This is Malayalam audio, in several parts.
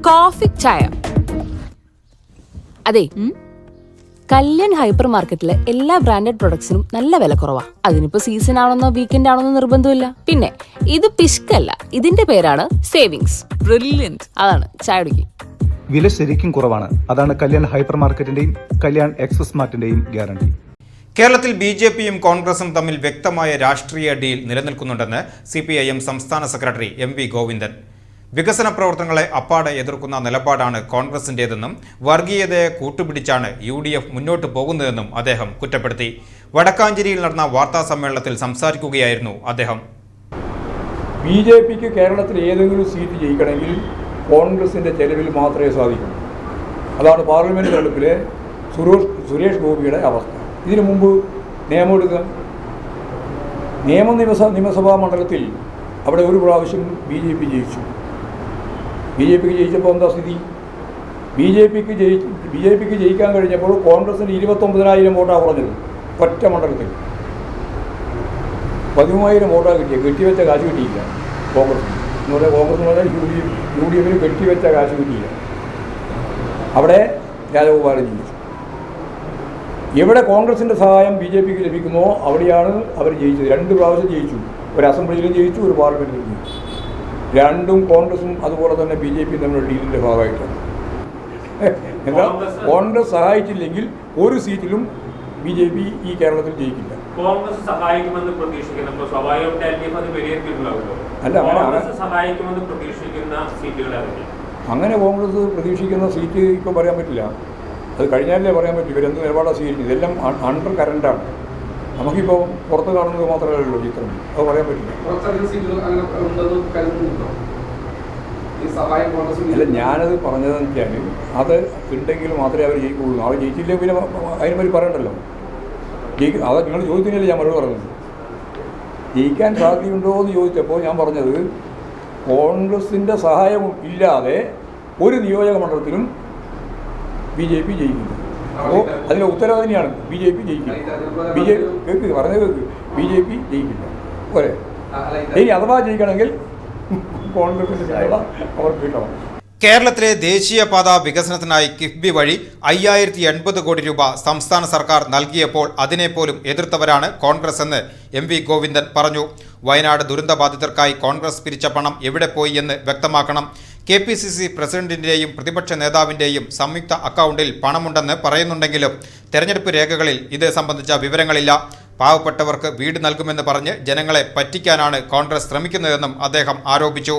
കോഫി ചായ. അതെ, കല്യാൺ ഹൈപ്പർ മാർക്കറ്റിലെ എല്ലാ ബ്രാൻഡഡ് പ്രൊഡക്ട്സിനും നല്ല വില കുറവാ. അതിനിപ്പോ സീസൺ ആണെന്നോ വീക്കെൻഡ് ആണെന്നോ നിർബന്ധമില്ല. പിന്നെ ഇത് പിഷ്കല്ല, ഇതിന്റെ പേരാണ് സേവിങ്സ്. ബ്രില്യന്റ്. അതാണ് ചായ കുടിക്കും. വില ശരിക്കും കുറവാണ്. അതാണ് കല്യാൺ ഹൈപ്പർ മാർക്കറ്റിന്റെയും കല്യാൺ എക്സ്പ്രസ് മാർട്ടിന്റെയും ഗ്യാരണ്ടി. കേരളത്തിൽ ബി.ജെ.പിയും കോൺഗ്രസും തമ്മിൽ വ്യക്തമായ രാഷ്ട്രീയ ഡീൽ നിലനിൽക്കുന്നുണ്ടെന്ന് CPIM സംസ്ഥാന സെക്രട്ടറി MV ഗോവിന്ദൻ. വികസന പ്രവർത്തനങ്ങളെ അപ്പാടെ എതിർക്കുന്ന നിലപാടാണ് കോൺഗ്രസിന്റേതെന്നും വർഗീയതയെ കൂട്ടുപിടിച്ചാണ് UDF മുന്നോട്ട് പോകുന്നതെന്നും അദ്ദേഹം കുറ്റപ്പെടുത്തി. വടക്കാഞ്ചേരിയിൽ നടന്ന വാർത്താ സമ്മേളനത്തിൽ സംസാരിക്കുകയായിരുന്നു അദ്ദേഹം. ബി.ജെ.പിക്ക് കേരളത്തിൽ ഏതെങ്കിലും സീറ്റ് ജയിക്കണമെങ്കിൽ കോൺഗ്രസിൻ്റെ ചെലവിൽ മാത്രമേ സാധിക്കൂ. അതാണ് പാർലമെൻറ്റ് തെരഞ്ഞെടുപ്പിലെ സുരേഷ് ഗോപിയുടെ അവസ്ഥ. ഇതിനു മുമ്പ് നിയമസഭാ മണ്ഡലത്തിൽ അവിടെ ഒരു പ്രാവശ്യം ബി.ജെ.പി ജയിച്ചു. ബി.ജെ.പിക്ക് ജയിച്ചപ്പോൾ എന്താ സ്ഥിതി? ബി.ജെ.പിക്ക് ജയിക്കാൻ കഴിഞ്ഞപ്പോൾ കോൺഗ്രസിന് 29,000 വോട്ടാണ് കുറഞ്ഞത്. ഒറ്റ മണ്ഡലത്തിൽ 13,000 വോട്ടാണ് കിട്ടിയത്. കെട്ടിവെച്ച കാശ് കിട്ടിയില്ല കോൺഗ്രസ്. എന്ന് പറഞ്ഞാൽ കോൺഗ്രസ് എന്ന് പറഞ്ഞാൽ UDFന് കെട്ടിവെച്ച കാശ് കിട്ടിയില്ല. അവിടെ രാജഗോപാലൻ ജയിച്ചു. എവിടെ കോൺഗ്രസിൻ്റെ സഹായം ബി.ജെ.പിക്ക് ലഭിക്കുമോ അവിടെയാണ് അവർ ജയിച്ചത്. 2 പ്രാവശ്യം ജയിച്ചു. ഒരു അസംബ്ലിയിലും ജയിച്ചു, ഒരു പാർലമെൻറ്റിലും ജയിച്ചു. രണ്ടും കോൺഗ്രസും അതുപോലെ തന്നെ ബി.ജെ.പിയും തമ്മിലുള്ള ഡീലിൻ്റെ ഭാഗമായിട്ടാണ്. എന്നാൽ കോൺഗ്രസ് സഹായിച്ചില്ലെങ്കിൽ ഒരു സീറ്റിലും ബി.ജെ.പി ഈ കേരളത്തിൽ ജയിക്കില്ല. കോൺഗ്രസ് സഹായിക്കുമെന്ന് പ്രതീക്ഷിക്കുന്നപ്പോൾ സ്വാഭാവികമായിട്ട് LDF അത് വിലയിരുത്തിയിട്ടുണ്ടാവുമല്ലോ. അല്ല, സഹായിക്കുമെന്ന് പ്രതീക്ഷിക്കുന്ന സീറ്റുകൾ അങ്ങനെ കോൺഗ്രസ് പ്രതീക്ഷിക്കുന്ന സീറ്റ് ഇപ്പം പറയാൻ പറ്റില്ല. അത് കഴിഞ്ഞാലേ പറയാൻ പറ്റും ഇവരെന്ത് നിലപാടാണ് സ്വീകരിക്കുന്നത്. ഇതെല്ലാം അണ്ടർ കറണ്ടാണ്. നമുക്കിപ്പോൾ പുറത്ത് കാണുന്നത് മാത്രമേ ഉള്ളൂ ചിത്രം. അത് പറയാൻ പറ്റില്ല. അല്ല, ഞാനത് പറഞ്ഞതെന്ന് വെച്ചാൽ അത് ഉണ്ടെങ്കിൽ മാത്രമേ അവർ ജയിക്കുള്ളൂ. അവർ ജയിച്ചില്ലെങ്കിൽ പിന്നെ അതിന് പറ്റി പറയണ്ടല്ലോ. അത് നിങ്ങൾ ചോദിക്കുന്നില്ല, ഞാൻ മറുപടി പറഞ്ഞത്. ജയിക്കാൻ സാധ്യതയുണ്ടോ എന്ന് ചോദിച്ചപ്പോൾ ഞാൻ പറഞ്ഞത് കോൺഗ്രസിൻ്റെ സഹായം ഇല്ലാതെ ഒരു നിയോജക മണ്ഡലത്തിലും ബി.ജെ.പി ജയിക്കില്ല. അപ്പോൾ അതിൻ്റെ ഉത്തരവ് തന്നെയാണ് ബി.ജെ.പി ജയിക്കില്ല. പറഞ്ഞത് ബി.ജെ.പി ജയിക്കില്ല. പോരെ? ഇനി അഥവാ ജയിക്കണമെങ്കിൽ കോൺഗ്രസിൻ്റെ ചായ അവർക്ക് കിട്ടണം. കേരളത്തിലെ ദേശീയപാത വികസനത്തിനായി കിഫ്ബി വഴി 5,080 കോടി രൂപ സംസ്ഥാന സർക്കാർ നൽകിയപ്പോൾ അതിനെപ്പോലും എതിർത്തവരാണ് കോൺഗ്രസ് എന്ന് MV ഗോവിന്ദൻ പറഞ്ഞു. വയനാട് ദുരന്തബാധിതർക്കായി കോൺഗ്രസ് പിരിച്ച പണം എവിടെ പോയി എന്ന് വ്യക്തമാക്കണം. KPCC പ്രസിഡന്റിന്റെയും പ്രതിപക്ഷ നേതാവിന്റെയും സംയുക്ത അക്കൗണ്ടിൽ പണമുണ്ടെന്ന് പറയുന്നുണ്ടെങ്കിലും തെരഞ്ഞെടുപ്പ് രേഖകളിൽ ഇത് സംബന്ധിച്ച വിവരങ്ങളില്ല. പാവപ്പെട്ടവർക്ക് വീട് നൽകുമെന്ന് പറഞ്ഞ് ജനങ്ങളെ പറ്റിക്കാനാണ് കോൺഗ്രസ് ശ്രമിക്കുന്നതെന്നും അദ്ദേഹം ആരോപിച്ചു.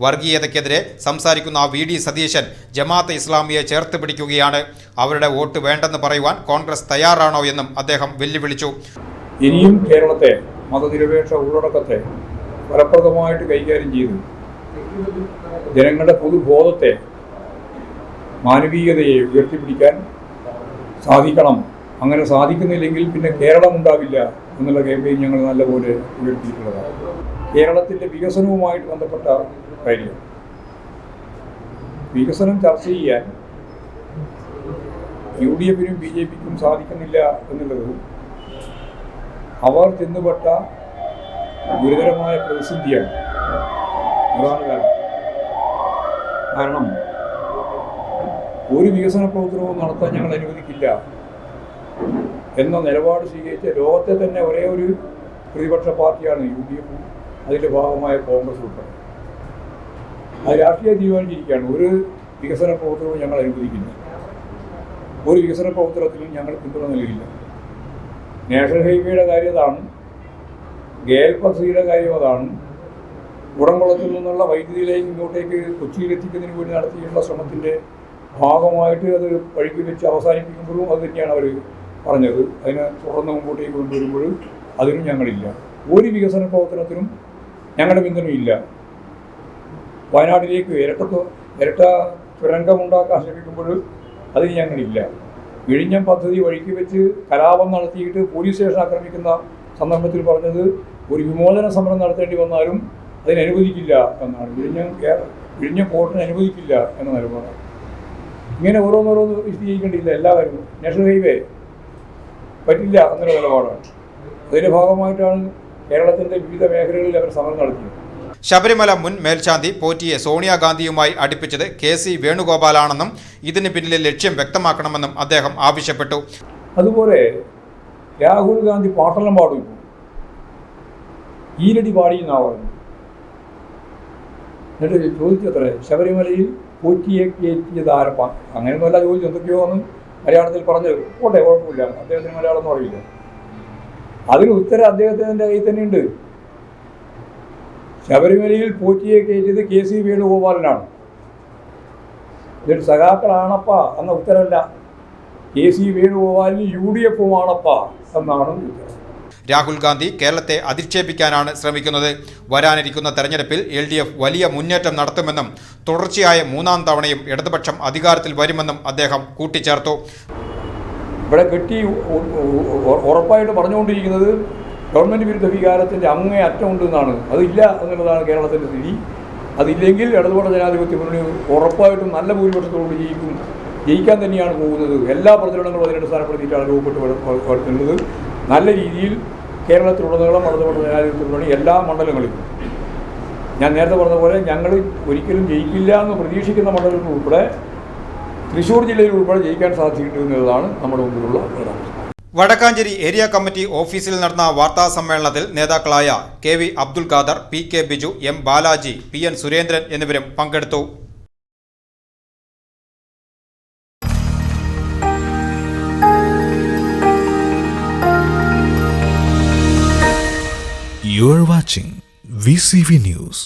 വർഗീയതയ്ക്കെതിരെ സംസാരിക്കുന്ന VD സതീശൻ ജമാഅത്തെ ഇസ്ലാമിയെ ചേർത്ത് പിടിക്കുകയാണ്. അവരുടെ വോട്ട് വേണ്ടെന്ന് പറയുവാൻ കോൺഗ്രസ് തയ്യാറാണോ എന്നും അദ്ദേഹം വെല്ലുവിളിച്ചു. ഇനിയും കേരളത്തെ മതനിരപേക്ഷ ഉള്ളടക്കത്തെ ഫലപ്രദമായിട്ട് കൈകാര്യം ചെയ്തു ജനങ്ങളുടെ പൊതുബോധത്തെ മാനവീയതയെ ഉയർത്തിപ്പിടിക്കാൻ സാധിക്കണം. അങ്ങനെ സാധിക്കുന്നില്ലെങ്കിൽ പിന്നെ കേരളം ഉണ്ടാവില്ല എന്നുള്ള ക്യാമ്പയിൻ ഞങ്ങൾ നല്ലപോലെ ഉയർത്തിയിട്ടുള്ളതാണ്. കേരളത്തിൻ്റെ വികസനവുമായിട്ട് ബന്ധപ്പെട്ട കാര്യം വികസനം ചർച്ച ചെയ്യാൻ UDFനും ബി.ജെ.പിക്കും സാധിക്കുന്നില്ല എന്നുള്ളത് അവർ ചെന്നുപെട്ട ഗുരുതരമായ പ്രതിസന്ധിയാണ്. അതാണ് കാരണം ഒരു വികസന പ്രവർത്തനവും നടത്താൻ ഞങ്ങൾ അനുവദിക്കില്ല എന്ന നിലപാട് സ്വീകരിച്ച ലോകത്തെ തന്നെ ഒരേ ഒരു പ്രതിപക്ഷ പാർട്ടിയാണ് UDF. അതിൻ്റെ ഭാഗമായ കോൺഗ്രസ് ഉൾപ്പെടെ അത് രാഷ്ട്രീയ തീരുമാനിച്ചിരിക്കുകയാണ്. ഒരു വികസന പ്രവർത്തനവും ഞങ്ങൾ അനുവദിക്കില്ല. ഒരു വികസന പ്രവർത്തനത്തിനും ഞങ്ങൾ പിന്തുണ നൽകില്ല. നാഷണൽ ഹൈവേയുടെ കാര്യം അതാണ്, ഗേൽ പദ്ധതിയുടെ കാര്യം അതാണ്, ഉടംകുളത്തിൽ നിന്നുള്ള വൈദ്യുതി ലൈൻ ഇങ്ങോട്ടേക്ക് കൊച്ചിയിലെത്തിക്കുന്നതിന് വേണ്ടി നടത്തിയിട്ടുള്ള ശ്രമത്തിൻ്റെ ഭാഗമായിട്ട് അത് വഴിക്ക് വെച്ച് അവസാനിപ്പിക്കുമ്പോഴും അത് തന്നെയാണ് അവർ പറഞ്ഞത്. അതിനെ തുടർന്ന് മുമ്പോട്ടേക്ക് കൊണ്ടുവരുമ്പോഴും അതിനും ഞങ്ങളില്ല. ഒരു വികസന പ്രവർത്തനത്തിനും ഞങ്ങളുടെ പിന്തുണയില്ല. വയനാട്ടിലേക്ക് ഇരട്ട തുരങ്കമുണ്ടാക്കാൻ ശ്രമിക്കുമ്പോൾ അതിന് ഞങ്ങളില്ല. വിഴിഞ്ഞം പദ്ധതി വഴിക്ക് വെച്ച് കലാപം നടത്തിയിട്ട് പോലീസ് സ്റ്റേഷൻ ആക്രമിക്കുന്ന സന്ദർഭത്തിൽ പറഞ്ഞത് ഒരു വിമോചന സമരം നടത്തേണ്ടി വന്നാലും അതിനനുവദിക്കില്ല എന്നാണ്. വിഴിഞ്ഞം പോർട്ടിന് അനുവദിക്കില്ല എന്ന നിലപാടാണ്. ഇങ്ങനെ ഓരോന്നോരോന്ന് വിശദീകരിക്കേണ്ടിയില്ല. എല്ലാ കാര്യവും നാഷണൽ ഹൈവേ പറ്റില്ല എന്നുള്ള നിലപാടാണ്. അതിൻ്റെ ഭാഗമായിട്ടാണ് കേരളത്തിൻ്റെ വിവിധ മേഖലകളിൽ അവർ സമരം നടത്തിയത്. ശബരിമല മുൻ മേൽശാന്തി പോറ്റിയെ സോണിയാഗാന്ധിയുമായി അടുപ്പിച്ചത് KC വേണുഗോപാലാണെന്നും ഇതിന് പിന്നിലെ ലക്ഷ്യം വ്യക്തമാക്കണമെന്നും അദ്ദേഹം ആവശ്യപ്പെട്ടു. അതുപോലെ രാഹുൽ ഗാന്ധി പാട്ടെല്ലാം പാടും, ഈരടി പാടിയെന്നാണ് പറഞ്ഞു. എന്നിട്ട് ചോദിച്ചത്രേ, ശബരിമലയിൽ പോറ്റിയെ കയറ്റിയത് ആരപ്പ? അങ്ങനെയൊന്നുമല്ല ചോദിച്ചു, എന്തൊക്കെയോ എന്ന് മലയാളത്തിൽ പറഞ്ഞത്. പോട്ടെ, കുഴപ്പമില്ല, അദ്ദേഹത്തിന് മലയാളം ഒന്നും അറിയില്ല. അതിന് ഉത്തരം അദ്ദേഹത്തിൻ്റെ കയ്യിൽ തന്നെയുണ്ട്. ശബരിമലയിൽ പോറ്റിയെ കയറ്റിയത് KC വേണുഗോപാലനാണ്. ഇതൊരു സഖാക്കളാണപ്പ എന്ന ഉത്തരമല്ല, KC വേണുഗോപാലിന് UDF ആണപ്പ എന്നാണ് ഉത്തരം. രാഹുൽ ഗാന്ധി കേരളത്തെ അധിക്ഷേപിക്കാനാണ് ശ്രമിക്കുന്നത്. വരാനിരിക്കുന്ന തെരഞ്ഞെടുപ്പിൽ LDF വലിയ മുന്നേറ്റം നടത്തുമെന്നും തുടർച്ചയായ 3ാം തവണയും ഇടതുപക്ഷം അധികാരത്തിൽ വരുമെന്നും അദ്ദേഹം കൂട്ടിച്ചേർത്തു. ഇവിടെ കെട്ടി ഉറപ്പായിട്ട് പറഞ്ഞുകൊണ്ടിരിക്കുന്നത് ഗവൺമെൻറ് വിരുദ്ധ വികാരത്തിൻ്റെ അങ്ങേ അറ്റമുണ്ടെന്നാണ്. അതില്ല എന്നുള്ളതാണ് കേരളത്തിൻ്റെ സ്ഥിതി. അതില്ലെങ്കിൽ ഇടതുപക്ഷ ജനാധിപത്യ മുന്നണി ഉറപ്പായിട്ടും നല്ല ഭൂരിപക്ഷത്തോട് ജയിക്കാൻ തന്നെയാണ് പോകുന്നത്. എല്ലാ പ്രചരണങ്ങളും അതിനടിസ്ഥാനപ്പെടുത്തിയിട്ടാണ് രൂപപ്പെട്ട് വരുത്തുന്നത്. നല്ല രീതിയിൽ കേരളത്തിലുടനീളം ഇടതുപക്ഷ ജനാധിപത്യ മുന്നണി എല്ലാ മണ്ഡലങ്ങളിലും, ഞാൻ നേരത്തെ പറഞ്ഞ പോലെ ഞങ്ങൾ ഒരിക്കലും ജയിക്കില്ല എന്ന് പ്രതീക്ഷിക്കുന്ന മണ്ഡലങ്ങൾ ഉൾപ്പെടെ തൃശ്ശൂർ ജില്ലയിൽ ഉൾപ്പെടെ ജയിക്കാൻ സാധിച്ചിട്ടുണ്ട് എന്നുള്ളതാണ് നമ്മുടെ മുമ്പിലുള്ള പ്രധാനം. വടക്കാഞ്ചേരി ഏരിയ കമ്മിറ്റി ഓഫീസിൽ നടന്ന വാർത്താ സമ്മേളനത്തിൽ നേതാക്കളായ KV Abdul Khader, PK Biju, M Balaji, PN Surendran എന്നിവരും പങ്കെടുത്തു. You are watching VCV News.